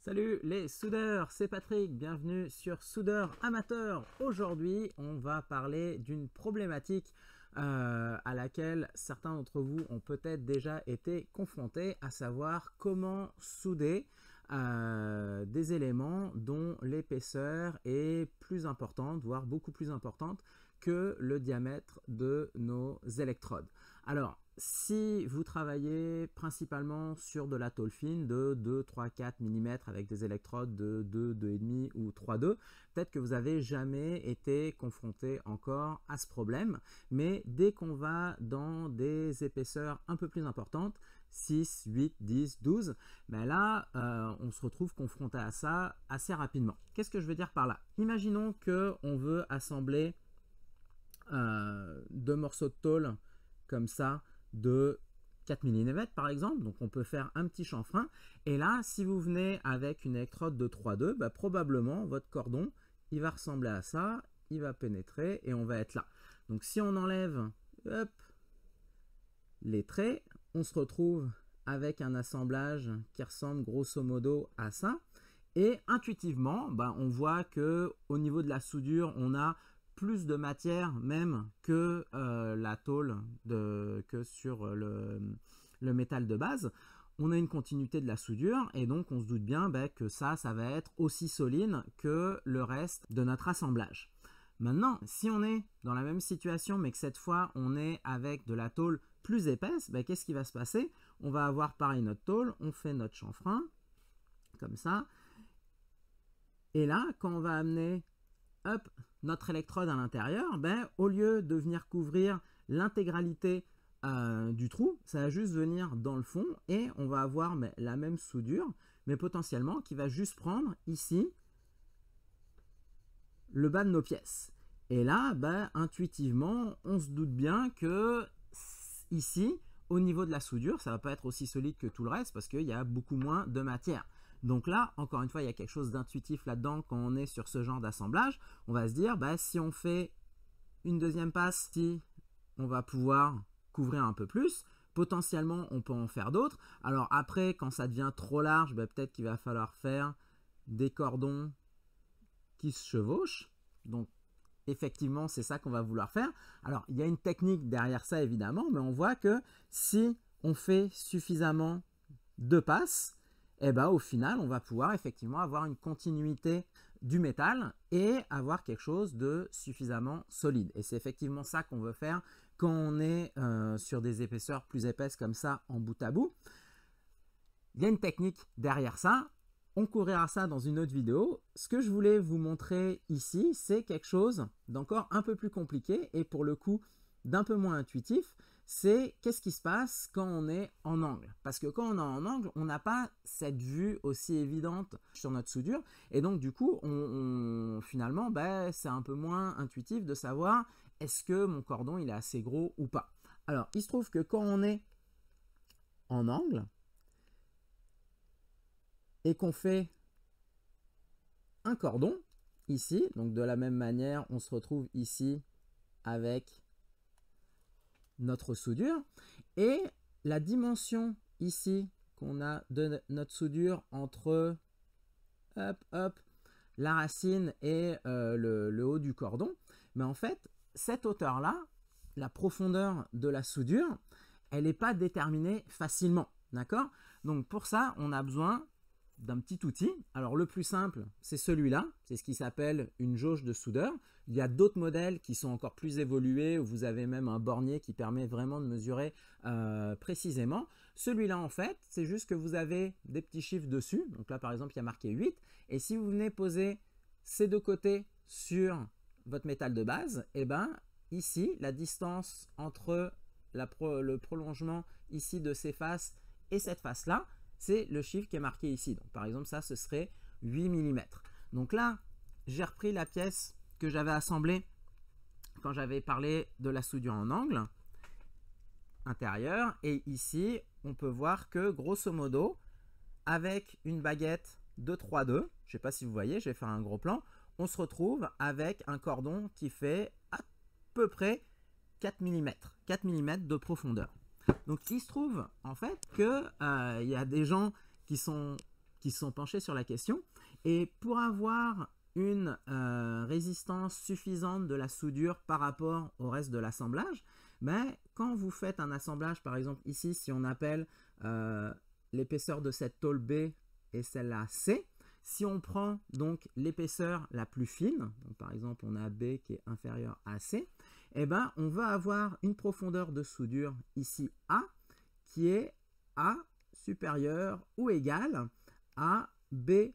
Salut les soudeurs, c'est Patrick, bienvenue sur Soudeur Amateur. Aujourd'hui, on va parler d'une problématique à laquelle certains d'entre vous ont peut-être déjà été confrontés, à savoir comment souder des éléments dont l'épaisseur est plus importante, voire beaucoup plus importante que le diamètre de nos électrodes. Alors, si vous travaillez principalement sur de la tôle fine de 2, 3, 4 mm avec des électrodes de 2, 2,5 ou 3,2, peut-être que vous n'avez jamais été confronté encore à ce problème, mais dès qu'on va dans des épaisseurs un peu plus importantes, 6, 8, 10, 12, ben là, on se retrouve confronté à ça assez rapidement. Qu'est-ce que je veux dire par là? Imaginons qu'on veut assembler deux morceaux de tôle comme ça, de 4 mm par exemple, donc on peut faire un petit chanfrein, et là si vous venez avec une électrode de 3,2, bah, probablement votre cordon il va ressembler à ça, il va pénétrer et on va être là. Donc si on enlève hop, les traits, on se retrouve avec un assemblage qui ressemble grosso modo à ça, et intuitivement bah, on voit que au niveau de la soudure on a plus de matière même que la tôle, que sur le métal de base. On a une continuité de la soudure et donc on se doute bien que ça va être aussi solide que le reste de notre assemblage. Maintenant, si on est dans la même situation mais que cette fois on est avec de la tôle plus épaisse, qu'est-ce qui va se passer? On va avoir pareil notre tôle, on fait notre chanfrein comme ça. Et là, quand on va amener hop, notre électrode à l'intérieur, au lieu de venir couvrir l'intégralité du trou, ça va juste venir dans le fond et on va avoir la même soudure, mais potentiellement qui va juste prendre ici le bas de nos pièces. Et là, intuitivement, on se doute bien que ici, au niveau de la soudure, ça ne va pas être aussi solide que tout le reste parce qu'il y a beaucoup moins de matière. Donc là, encore une fois, il y a quelque chose d'intuitif là-dedans quand on est sur ce genre d'assemblage. On va se dire, si on fait une deuxième passe, si on va pouvoir couvrir un peu plus, potentiellement, on peut en faire d'autres. Alors après, quand ça devient trop large, peut-être qu'il va falloir faire des cordons qui se chevauchent. Donc, effectivement, c'est ça qu'on va vouloir faire. Alors, il y a une technique derrière ça, évidemment, mais on voit que si on fait suffisamment de passes, au final, on va pouvoir effectivement avoir une continuité du métal et avoir quelque chose de suffisamment solide. Et c'est effectivement ça qu'on veut faire quand on est sur des épaisseurs plus épaisses comme ça en bout à bout. Il y a une technique derrière ça. On couvrira ça dans une autre vidéo. Ce que je voulais vous montrer ici, c'est quelque chose d'encore un peu plus compliqué et pour le coup d'un peu moins intuitif. C'est qu'est-ce qui se passe quand on est en angle. Parce que quand on est en angle, on n'a pas cette vue aussi évidente sur notre soudure. Et donc, du coup, finalement, c'est un peu moins intuitif de savoir est-ce que mon cordon il est assez gros ou pas. Alors, il se trouve que quand on est en angle et qu'on fait un cordon ici, donc de la même manière, on se retrouve ici avec notre soudure et la dimension ici qu'on a de notre soudure entre la racine et le haut du cordon, mais en fait cette hauteur là, la profondeur de la soudure, elle n'est pas déterminée facilement, d'accord? Donc pour ça on a besoin d'un petit outil. Alors le plus simple, c'est celui-là, c'est ce qui s'appelle une jauge de soudeur. Il y a d'autres modèles qui sont encore plus évolués, où vous avez même un bornier qui permet vraiment de mesurer précisément. Celui-là en fait, c'est juste que vous avez des petits chiffres dessus. Donc là par exemple, il y a marqué 8. Et si vous venez poser ces deux côtés sur votre métal de base, ici, la distance entre le prolongement ici de ces faces et cette face-là, c'est le chiffre qui est marqué ici. Donc, par exemple, ça, ce serait 8 mm. Donc là, j'ai repris la pièce que j'avais assemblée quand j'avais parlé de la soudure en angle intérieur. Et ici, on peut voir que, grosso modo, avec une baguette de 3,2, je ne sais pas si vous voyez, je vais faire un gros plan, on se retrouve avec un cordon qui fait à peu près 4 mm, 4 mm de profondeur. Donc, il se trouve en fait qu'il y a des gens qui qui se sont penchés sur la question. Et pour avoir une résistance suffisante de la soudure par rapport au reste de l'assemblage, ben, quand vous faites un assemblage, par exemple ici, si on appelle l'épaisseur de cette tôle B et celle-là C, si on prend donc l'épaisseur la plus fine, donc par exemple on a B qui est inférieur à C, eh ben, on va avoir une profondeur de soudure ici A qui est A supérieur ou égal à B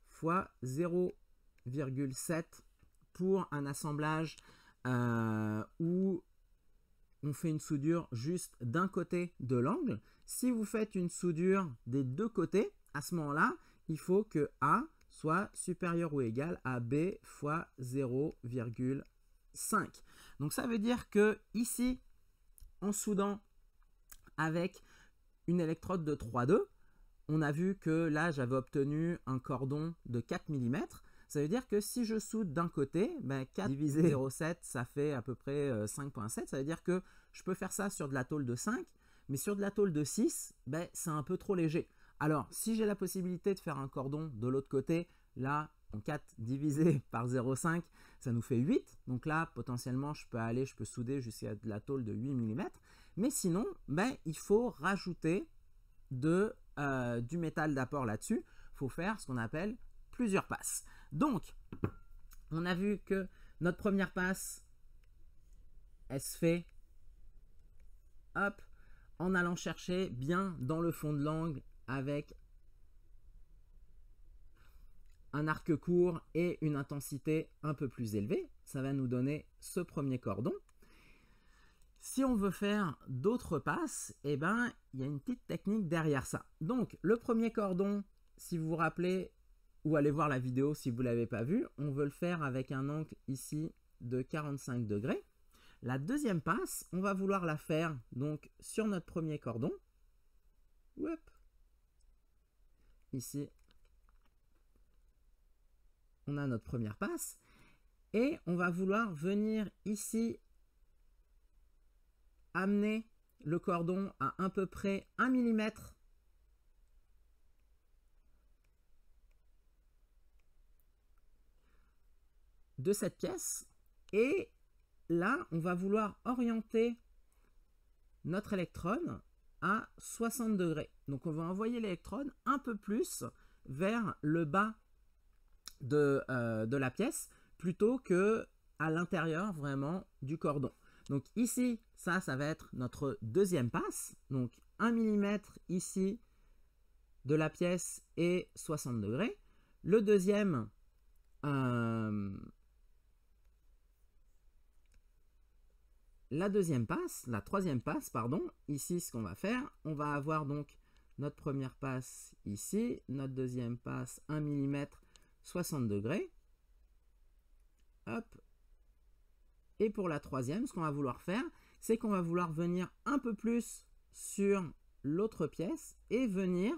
fois 0,7 pour un assemblage où on fait une soudure juste d'un côté de l'angle. Si vous faites une soudure des deux côtés, à ce moment-là, il faut que A soit supérieur ou égal à B fois 0,5. Donc ça veut dire que ici, en soudant avec une électrode de 3,2, on a vu que là, j'avais obtenu un cordon de 4 mm. Ça veut dire que si je soude d'un côté, ben 4 divisé 0,7, ça fait à peu près 5,7. Ça veut dire que je peux faire ça sur de la tôle de 5, mais sur de la tôle de 6, ben, c'est un peu trop léger. Alors, si j'ai la possibilité de faire un cordon de l'autre côté, là, 4 divisé par 0,5, ça nous fait 8. Donc là, potentiellement, je peux souder jusqu'à de la tôle de 8 mm. Mais sinon, ben, il faut rajouter du métal d'apport là-dessus. Il faut faire ce qu'on appelle plusieurs passes. Donc, on a vu que notre première passe, elle se fait hop, en allant chercher bien dans le fond de l'angle avec un arc court et une intensité un peu plus élevée. Ça va nous donner ce premier cordon. Si on veut faire d'autres passes, eh ben, il y a une petite technique derrière ça. Donc, le premier cordon, si vous vous rappelez, ou allez voir la vidéo si vous ne l'avez pas vu, on veut le faire avec un angle ici de 45 degrés. La deuxième passe, on va vouloir la faire donc sur notre premier cordon. Hop. Ici, on a notre première passe. Et on va vouloir venir ici amener le cordon à peu près 1 mm de cette pièce. Et là, on va vouloir orienter notre électrode à 60 degrés. Donc, on va envoyer l'électrode un peu plus vers le bas de la pièce plutôt que à l'intérieur vraiment du cordon. Donc ici, ça va être notre deuxième passe. Donc 1 mm ici de la pièce et 60 degrés. Le deuxième, la troisième passe, pardon, ici ce qu'on va faire, on va avoir donc notre première passe ici, notre deuxième passe 1 mm 60 degrés. Hop. Et pour la troisième, ce qu'on va vouloir faire, c'est qu'on va vouloir venir un peu plus sur l'autre pièce et venir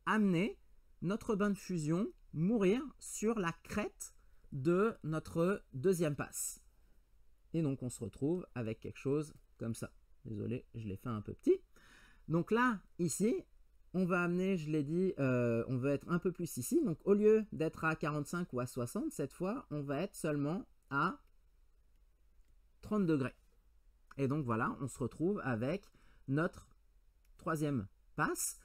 amener notre bain de fusion mourir sur la crête de notre deuxième passe. Et donc, on se retrouve avec quelque chose comme ça. Désolé, je l'ai fait un peu petit. Donc là, ici, on va amener, je l'ai dit, on va être un peu plus ici. Donc, au lieu d'être à 45 ou à 60, cette fois, on va être seulement à 30 degrés. Et donc, voilà, on se retrouve avec notre troisième passe.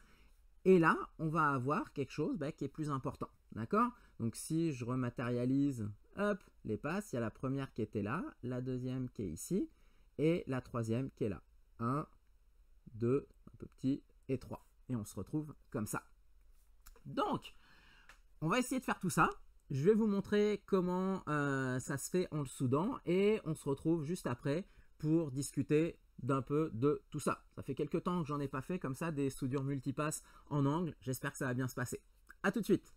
Et là, on va avoir quelque chose qui est plus important. D'accord? Donc, si je rematérialise, hop, les passes, il y a la première qui était là, la deuxième qui est ici, et la troisième qui est là. 1, 2, un peu petit, et 3. Et on se retrouve comme ça. Donc, on va essayer de faire tout ça. Je vais vous montrer comment ça se fait en le soudant et on se retrouve juste après pour discuter d'un peu de tout ça. Ça fait quelques temps que j'en ai pas fait comme ça, des soudures multipasses en angle. J'espère que ça va bien se passer. À tout de suite.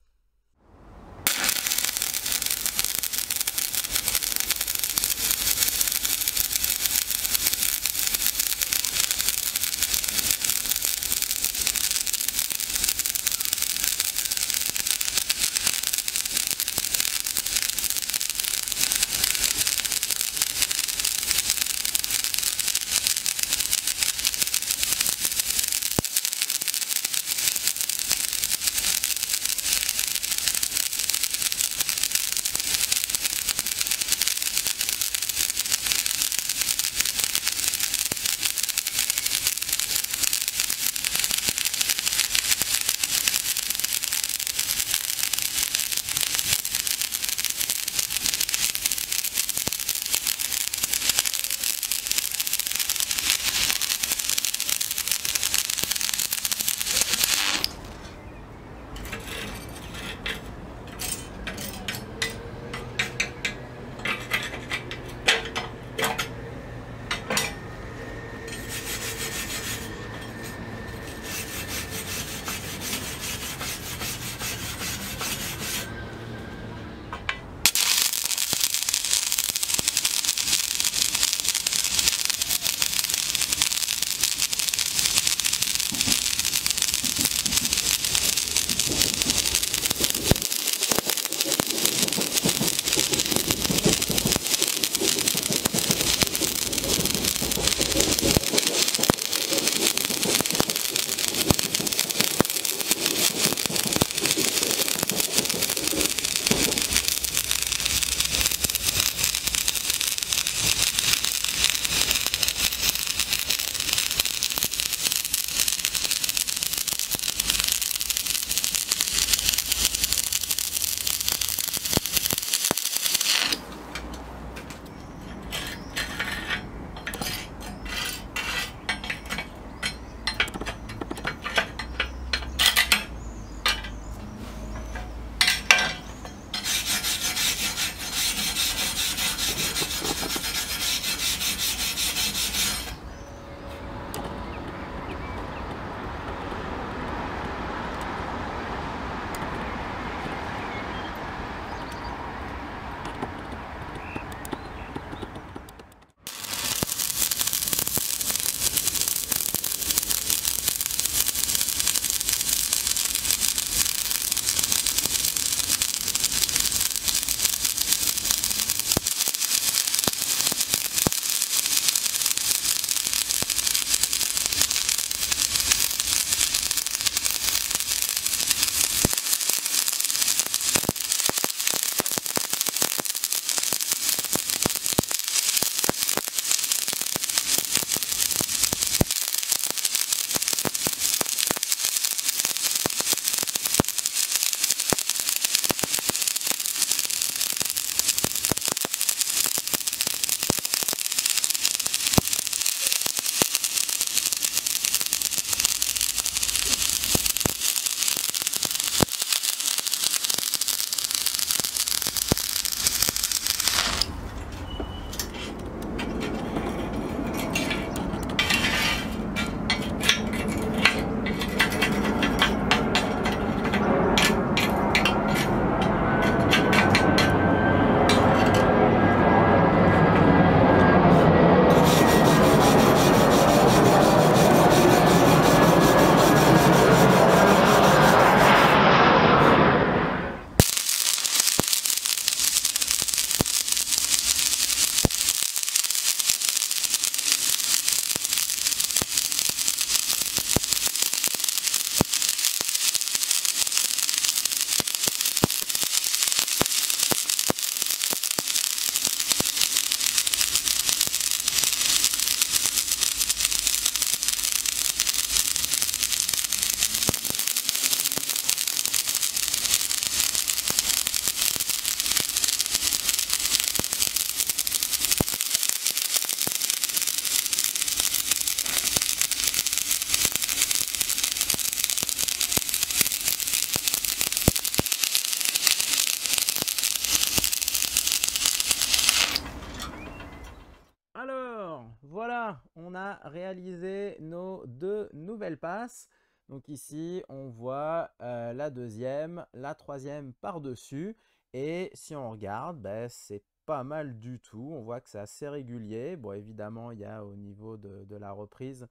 on a réalisé nos 2 nouvelles passes. Donc ici, on voit la deuxième, la troisième par-dessus. Et si on regarde, ben, c'est pas mal du tout. On voit que c'est assez régulier. Bon, évidemment, il y a au niveau de la reprise,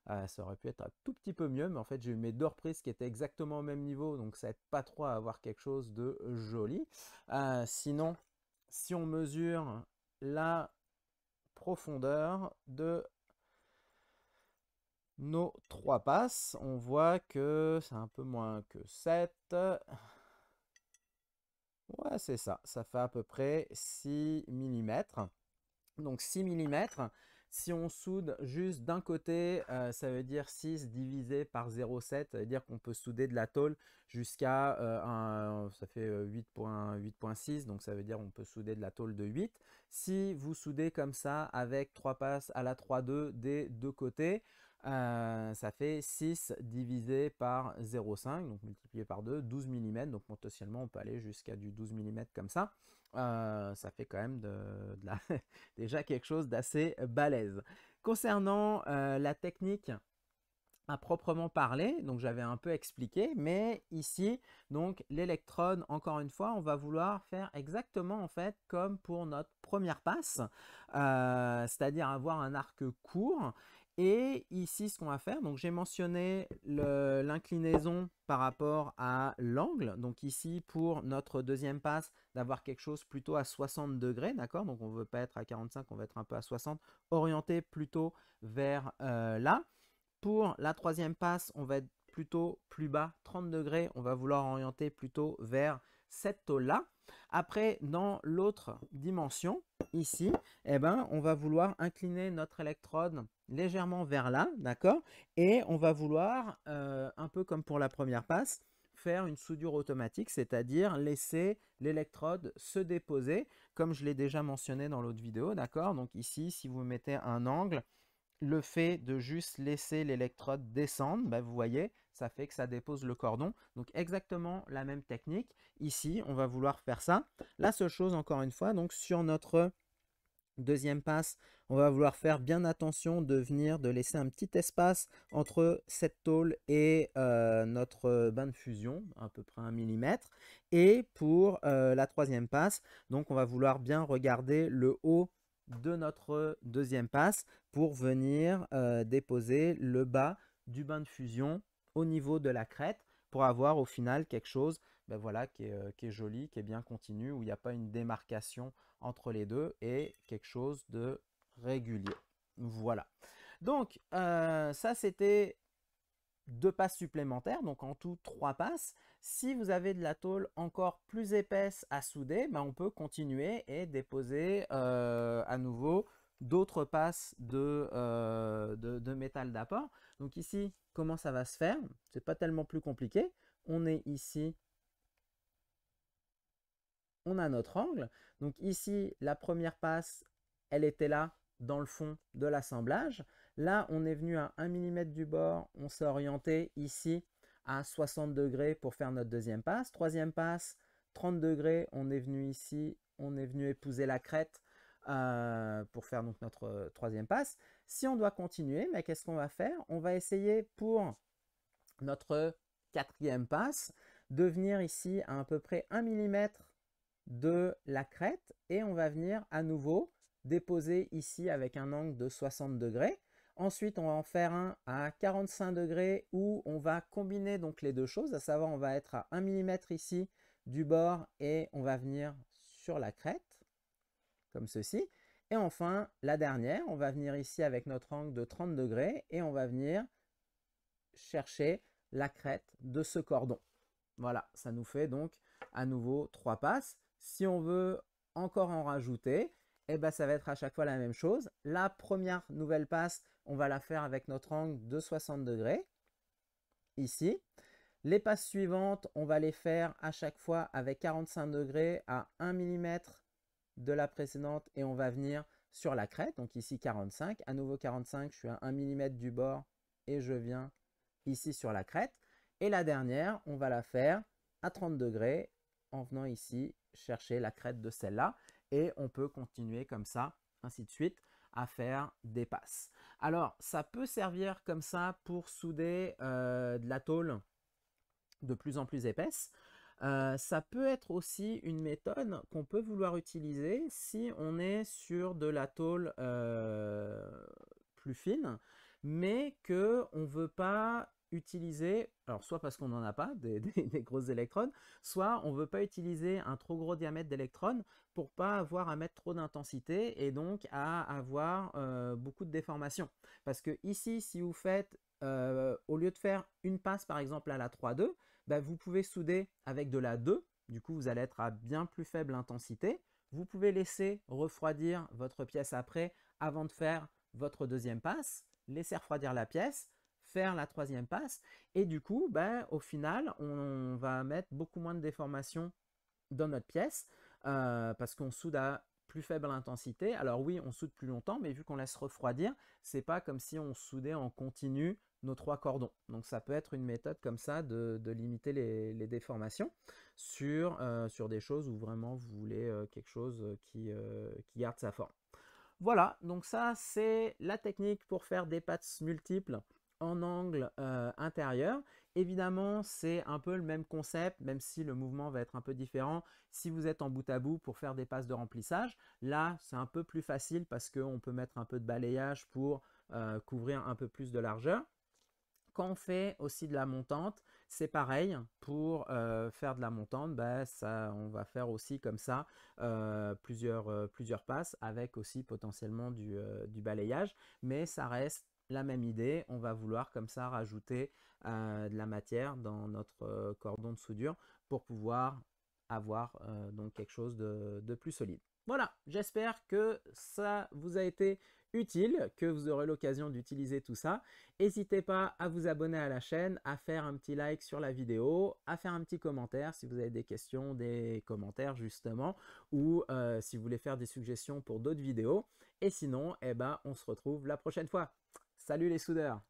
ça aurait pu être un tout petit peu mieux. Mais en fait, j'ai eu mes 2 reprises qui étaient exactement au même niveau. Donc, ça n'aide pas trop à avoir quelque chose de joli. Sinon, si on mesure la profondeur de nos 3 passes, on voit que c'est un peu moins que 7. Ouais, c'est ça. Ça fait à peu près 6 mm. Donc 6 mm. Si on soude juste d'un côté, ça veut dire 6 divisé par 0,7. Ça veut dire qu'on peut souder de la tôle jusqu'à ça fait 8,6. Donc ça veut dire qu'on peut souder de la tôle de 8. Si vous soudez comme ça avec 3 passes à la 3,2 des deux côtés, ça fait 6 divisé par 0,5. Donc multiplié par 2, 12 mm. Donc potentiellement, on peut aller jusqu'à du 12 mm comme ça. Ça fait quand même déjà quelque chose d'assez balèze. Concernant la technique à proprement parler, donc j'avais un peu expliqué, mais ici, donc l'électrode, encore une fois, on va vouloir faire exactement en fait comme pour notre première passe, c'est-à-dire avoir un arc court. Et ici, ce qu'on va faire, donc j'ai mentionné l'inclinaison par rapport à l'angle. Donc ici, pour notre deuxième passe, d'avoir quelque chose plutôt à 60 degrés, d'accord? Donc on ne veut pas être à 45, on va être un peu à 60, orienté plutôt vers là. Pour la troisième passe, on va être plutôt plus bas, 30 degrés. On va vouloir orienter plutôt vers cette tôle-là. Après, dans l'autre dimension, ici, eh ben, on va vouloir incliner notre électrode légèrement vers là, d'accord? Et on va vouloir, un peu comme pour la première passe, faire une soudure automatique, c'est-à-dire laisser l'électrode se déposer, comme je l'ai déjà mentionné dans l'autre vidéo, d'accord? Donc ici, si vous mettez un angle, le fait de juste laisser l'électrode descendre, ben vous voyez, ça fait que ça dépose le cordon. Donc exactement la même technique. Ici, on va vouloir faire ça. La seule chose, encore une fois, donc sur notre deuxième passe, on va vouloir faire bien attention de laisser un petit espace entre cette tôle et notre bain de fusion, à peu près 1 mm. Et pour la troisième passe, donc on va vouloir bien regarder le haut de notre deuxième passe pour venir déposer le bas du bain de fusion au niveau de la crête pour avoir au final quelque chose ben voilà, qui est joli, qui est bien continu, où il n'y a pas une démarcation entre les deux et quelque chose de régulier. Voilà. Donc, ça, c'était 2 passes supplémentaires, donc en tout 3 passes. Si vous avez de la tôle encore plus épaisse à souder, ben on peut continuer et déposer à nouveau d'autres passes de métal d'apport. Donc ici, comment ça va se faire? C'est pas tellement plus compliqué. On est ici, on a notre angle. Donc ici, la première passe, elle était là dans le fond de l'assemblage. Là, on est venu à 1 mm du bord. On s'est orienté ici à 60 degrés pour faire notre deuxième passe. Troisième passe, 30 degrés. On est venu ici, on est venu épouser la crête pour faire donc notre troisième passe. Si on doit continuer, mais qu'est-ce qu'on va faire? On va essayer pour notre quatrième passe de venir ici à peu près 1 mm de la crête et on va venir à nouveau déposer ici avec un angle de 60 degrés. Ensuite, on va en faire un à 45 degrés où on va combiner donc les deux choses, à savoir on va être à 1 mm ici du bord et on va venir sur la crête comme ceci. Et enfin, la dernière, on va venir ici avec notre angle de 30 degrés et on va venir chercher la crête de ce cordon. Voilà, ça nous fait donc à nouveau 3 passes. Si on veut encore en rajouter, eh ben, ça va être à chaque fois la même chose. La première nouvelle passe, on va la faire avec notre angle de 60 degrés, ici. Les passes suivantes, on va les faire à chaque fois avec 45 degrés à 1 mm de la précédente et on va venir sur la crête. Donc ici 45, à nouveau 45, je suis à 1 mm du bord et je viens ici sur la crête. Et la dernière, on va la faire à 30 degrés en venant ici chercher la crête de celle-là. Et on peut continuer comme ça, ainsi de suite. à faire des passes. Alors, ça peut servir comme ça pour souder de la tôle de plus en plus épaisse. Ça peut être aussi une méthode qu'on peut vouloir utiliser si on est sur de la tôle plus fine, mais qu'on ne veut pas utiliser, alors soit parce qu'on n'en a pas, des grosses électrodes, soit on ne veut pas utiliser un trop gros diamètre d'électrode pour pas avoir à mettre trop d'intensité et donc à avoir beaucoup de déformation. Parce que ici, si vous faites, au lieu de faire une passe par exemple à la 3-2, bah, vous pouvez souder avec de la 2, du coup vous allez être à bien plus faible intensité. Vous pouvez laisser refroidir votre pièce après avant de faire votre deuxième passe, laisser refroidir la pièce, faire la troisième passe et du coup bah, au final on va mettre beaucoup moins de déformation dans notre pièce parce qu'on soude à plus faible intensité. Alors oui, on soude plus longtemps, mais vu qu'on laisse refroidir, c'est pas comme si on soudait en continu nos 3 cordons. Donc ça peut être une méthode comme ça de limiter les déformations sur des choses où vraiment vous voulez quelque chose qui garde sa forme. Voilà, donc ça c'est la technique pour faire des passes multiples en angle intérieur. Évidemment, c'est un peu le même concept, même si le mouvement va être un peu différent. Si vous êtes en bout à bout pour faire des passes de remplissage, là c'est un peu plus facile parce qu'on peut mettre un peu de balayage pour couvrir un peu plus de largeur. Quand on fait aussi de la montante, c'est pareil. Pour faire de la montante, bah, on va faire aussi comme ça plusieurs passes avec aussi potentiellement du balayage. Mais ça reste la même idée. On va vouloir comme ça rajouter de la matière dans notre cordon de soudure pour pouvoir avoir donc quelque chose de plus solide. Voilà, j'espère que ça vous a été utile, que vous aurez l'occasion d'utiliser tout ça. N'hésitez pas à vous abonner à la chaîne, à faire un petit like sur la vidéo, à faire un petit commentaire si vous avez des questions, des commentaires justement, ou si vous voulez faire des suggestions pour d'autres vidéos. Et sinon, eh ben, on se retrouve la prochaine fois. Salut les soudeurs!